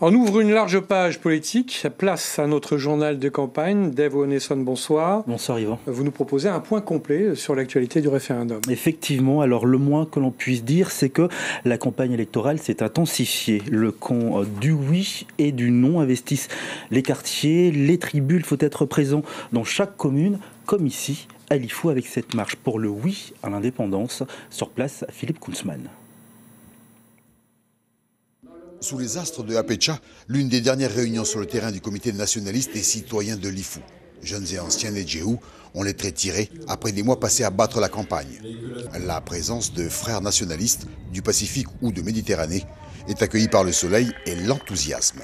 On ouvre une large page politique, place à notre journal de campagne. Dave Onesson, bonsoir. Bonsoir Yvan. Vous nous proposez un point complet sur l'actualité du référendum. Effectivement, alors le moins que l'on puisse dire, c'est que la campagne électorale s'est intensifiée. Le camp du oui et du non investissent les quartiers, les tribus. Il faut être présent dans chaque commune, comme ici à Lifou avec cette marche pour le oui à l'indépendance. Sur place, Philippe Kunzmann. Sous les astres de Hapecha, l'une des dernières réunions sur le terrain du comité nationaliste des citoyens de Lifou. Jeunes et anciens Nedjéhou ont les traits tirés après des mois passés à battre la campagne. La présence de frères nationalistes du Pacifique ou de Méditerranée est accueillie par le soleil et l'enthousiasme.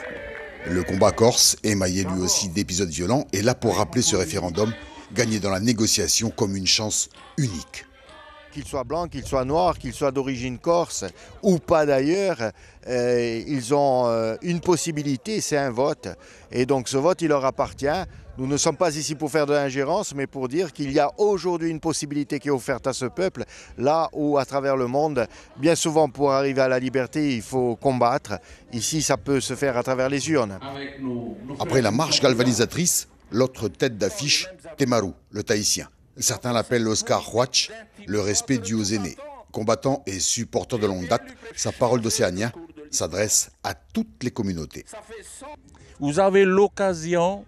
Le combat corse, émaillé lui aussi d'épisodes violents, est là pour rappeler ce référendum gagné dans la négociation comme une chance unique. Qu'ils soient blancs, qu'ils soient noirs, qu'ils soient d'origine corse ou pas d'ailleurs, ils ont une possibilité, c'est un vote. Et donc ce vote, il leur appartient. Nous ne sommes pas ici pour faire de l'ingérence, mais pour dire qu'il y a aujourd'hui une possibilité qui est offerte à ce peuple, là où à travers le monde, bien souvent pour arriver à la liberté, il faut combattre. Ici, ça peut se faire à travers les urnes. Après la marche galvanisatrice, l'autre tête d'affiche, Temaru, le Tahitien. Certains l'appellent Oscar Huach, le respect dû aux aînés. Combattant et supporter de longue date, sa parole d'océanien s'adresse à toutes les communautés. Vous avez l'occasion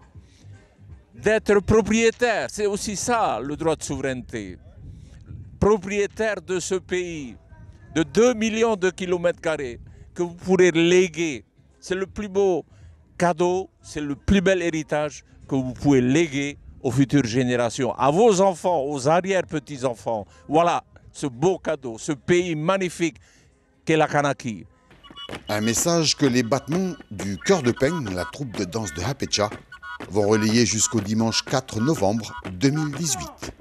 d'être propriétaire, c'est aussi ça le droit de souveraineté. Propriétaire de ce pays, de 2 millions de kilomètres carrés, que vous pourrez léguer. C'est le plus beau cadeau, c'est le plus bel héritage que vous pouvez léguer aux futures générations, à vos enfants, aux arrière-petits-enfants. Voilà ce beau cadeau, ce pays magnifique qu'est la Kanaki. Un message que les battements du Cœur de Peigne, la troupe de danse de Hapecha, vont relayer jusqu'au dimanche 4 novembre 2018.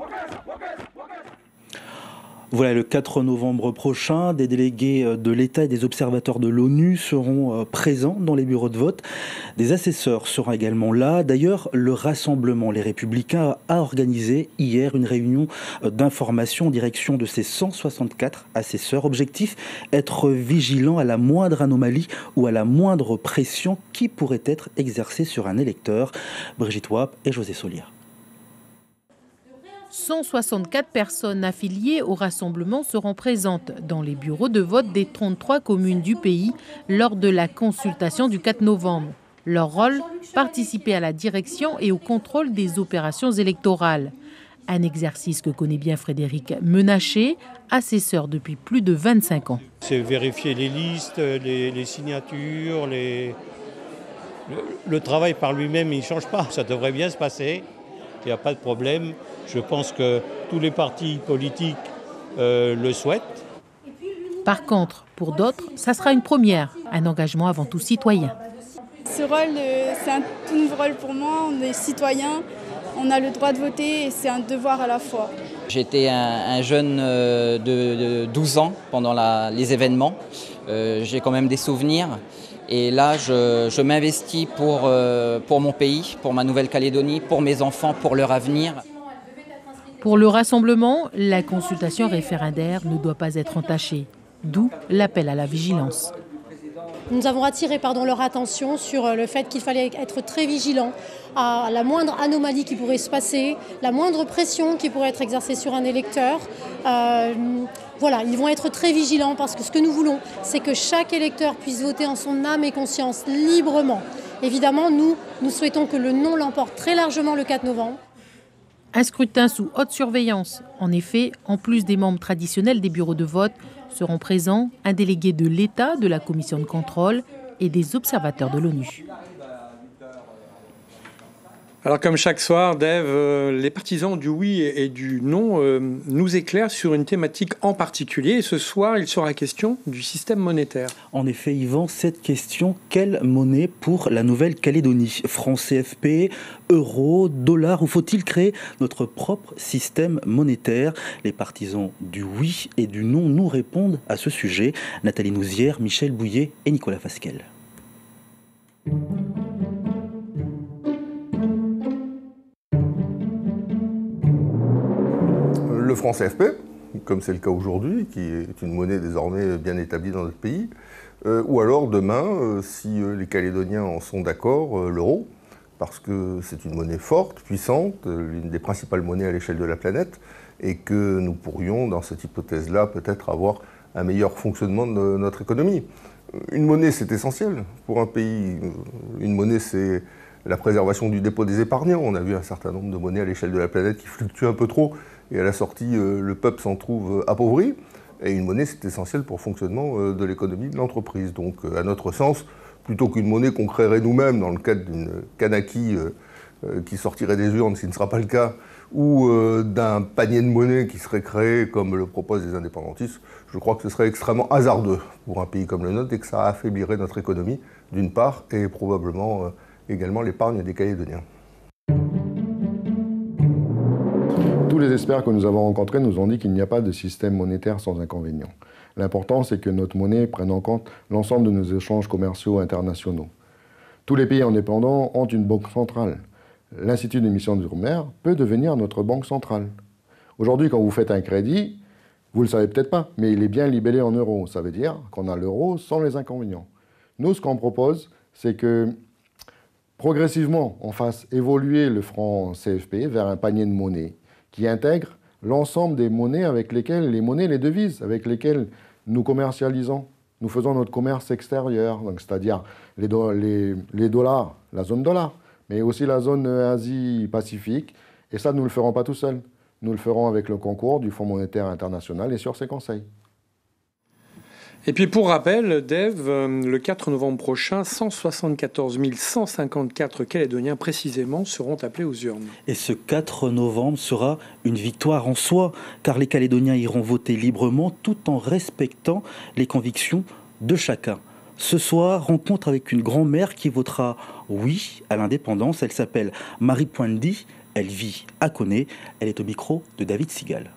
Voilà, le 4 novembre prochain, des délégués de l'État et des observateurs de l'ONU seront présents dans les bureaux de vote. Des assesseurs seront également là. D'ailleurs, le Rassemblement Les Républicains a organisé hier une réunion d'information en direction de ces 164 assesseurs. Objectif, être vigilant à la moindre anomalie ou à la moindre pression qui pourrait être exercée sur un électeur. Brigitte Wap et José Solier. 164 personnes affiliées au rassemblement seront présentes dans les bureaux de vote des 33 communes du pays lors de la consultation du 4 novembre. Leur rôle, participer à la direction et au contrôle des opérations électorales. Un exercice que connaît bien Frédéric Menaché, assesseur depuis plus de 25 ans. C'est vérifier les listes, les signatures, le travail par lui-même, il ne change pas. Ça devrait bien se passer, il n'y a pas de problème. Je pense que tous les partis politiques le souhaitent. Par contre, pour d'autres, ça sera une première, un engagement avant tout citoyen. Ce rôle, c'est un tout nouveau rôle pour moi. On est citoyen, on a le droit de voter et c'est un devoir à la fois. J'étais un jeune de 12 ans pendant les événements. J'ai quand même des souvenirs. Et là, je m'investis pour mon pays, pour ma Nouvelle-Calédonie, pour mes enfants, pour leur avenir. Pour le rassemblement, la consultation référendaire ne doit pas être entachée, d'où l'appel à la vigilance. Nous avons attiré leur attention sur le fait qu'il fallait être très vigilant à la moindre anomalie qui pourrait se passer, la moindre pression qui pourrait être exercée sur un électeur. Voilà, ils vont être très vigilants parce que ce que nous voulons, c'est que chaque électeur puisse voter en son âme et conscience librement. Évidemment, nous souhaitons que le non l'emporte très largement le 4 novembre. Un scrutin sous haute surveillance. En effet, en plus des membres traditionnels des bureaux de vote, seront présents un délégué de l'État, de la commission de contrôle et des observateurs de l'ONU. Alors comme chaque soir, Dave, les partisans du oui et du non nous éclairent sur une thématique en particulier. Et ce soir, il sera question du système monétaire. En effet, Yvan, cette question, quelle monnaie pour la Nouvelle-Calédonie ? Franc CFP, euro, dollar, ou faut-il créer notre propre système monétaire ? Les partisans du oui et du non nous répondent à ce sujet. Nathalie Nouzière, Michel Bouillet et Nicolas Fasquelle. Le franc CFP, comme c'est le cas aujourd'hui, qui est une monnaie désormais bien établie dans notre pays, ou alors demain, si les Calédoniens en sont d'accord, l'euro, parce que c'est une monnaie forte, puissante, l'une des principales monnaies à l'échelle de la planète, et que nous pourrions, dans cette hypothèse-là, peut-être avoir un meilleur fonctionnement de notre économie. Une monnaie, c'est essentiel pour un pays. Une monnaie, c'est la préservation du dépôt des épargnants. On a vu un certain nombre de monnaies à l'échelle de la planète qui fluctuent un peu trop, et à la sortie, le peuple s'en trouve appauvri. Et une monnaie, c'est essentiel pour le fonctionnement de l'économie de l'entreprise. Donc, à notre sens, plutôt qu'une monnaie qu'on créerait nous-mêmes dans le cadre d'une Kanaki qui sortirait des urnes, ce qui ne sera pas le cas, ou d'un panier de monnaie qui serait créé comme le proposent les indépendantistes, je crois que ce serait extrêmement hasardeux pour un pays comme le nôtre et que ça affaiblirait notre économie, d'une part, et probablement également l'épargne des Calédoniens. Tous les experts que nous avons rencontrés nous ont dit qu'il n'y a pas de système monétaire sans inconvénients. L'important, c'est que notre monnaie prenne en compte l'ensemble de nos échanges commerciaux internationaux. Tous les pays indépendants ont une banque centrale. L'Institut d'émission d'outre-mer peut devenir notre banque centrale. Aujourd'hui, quand vous faites un crédit, vous ne le savez peut-être pas, mais il est bien libellé en euros. Ça veut dire qu'on a l'euro sans les inconvénients. Nous, ce qu'on propose, c'est que progressivement, on fasse évoluer le franc CFP vers un panier de monnaie qui intègre l'ensemble des monnaies avec lesquelles, les devises avec lesquelles nous commercialisons. Nous faisons notre commerce extérieur, c'est-à-dire les dollars, la zone dollar, mais aussi la zone Asie-Pacifique. Et ça, nous ne le ferons pas tout seuls. Nous le ferons avec le concours du Fonds monétaire international et sur ses conseils. Et puis pour rappel, Dave, le 4 novembre prochain, 174 154 Calédoniens précisément seront appelés aux urnes. Et ce 4 novembre sera une victoire en soi, car les Calédoniens iront voter librement tout en respectant les convictions de chacun. Ce soir, rencontre avec une grand-mère qui votera oui à l'indépendance. Elle s'appelle Marie Poindy, elle vit à Koné. Elle est au micro de David Sigal.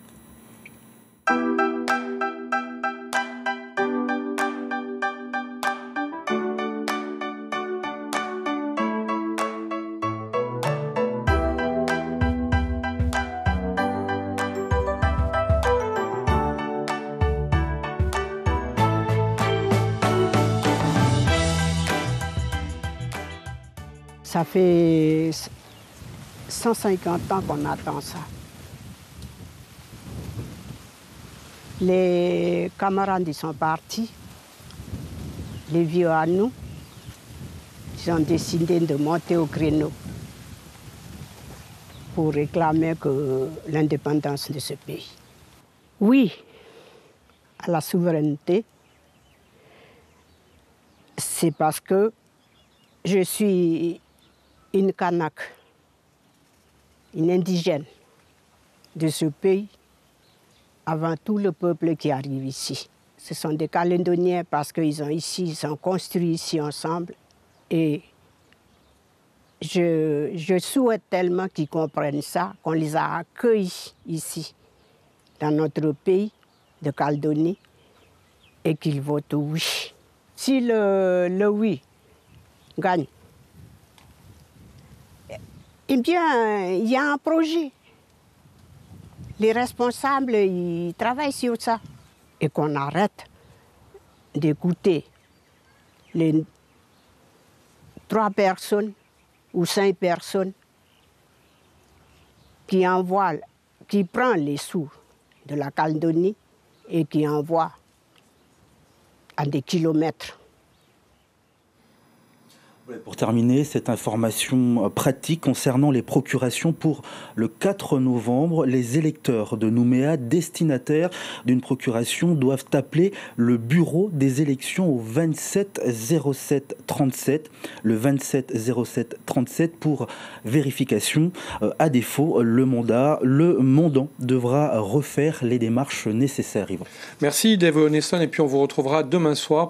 Ça fait 150 ans qu'on attend ça. Les camarades ils sont partis, les vieux à nous, ils ont décidé de monter au créneau pour réclamer l'indépendance de ce pays. Oui, à la souveraineté, c'est parce que je suis une Kanak, une indigène de ce pays, avant tout le peuple qui arrive ici. Ce sont des Calédoniens parce qu'ils ont construit ici ensemble. Et je souhaite tellement qu'ils comprennent ça, qu'on les a accueillis ici, dans notre pays de Calédonie, et qu'ils votent oui. Si le oui gagne, eh bien, il y a un projet. Les responsables, ils travaillent sur ça. Et qu'on arrête d'écouter les 3 personnes ou 5 personnes qui prennent les sous de la Calédonie et qui envoient à des kilomètres. Pour terminer, cette information pratique concernant les procurations pour le 4 novembre, les électeurs de Nouméa, destinataires d'une procuration, doivent appeler le bureau des élections au 27 07 37, le 27 07 37 pour vérification. À défaut, le mandant devra refaire les démarches nécessaires. Merci Dave Onesson, et puis on vous retrouvera demain soir.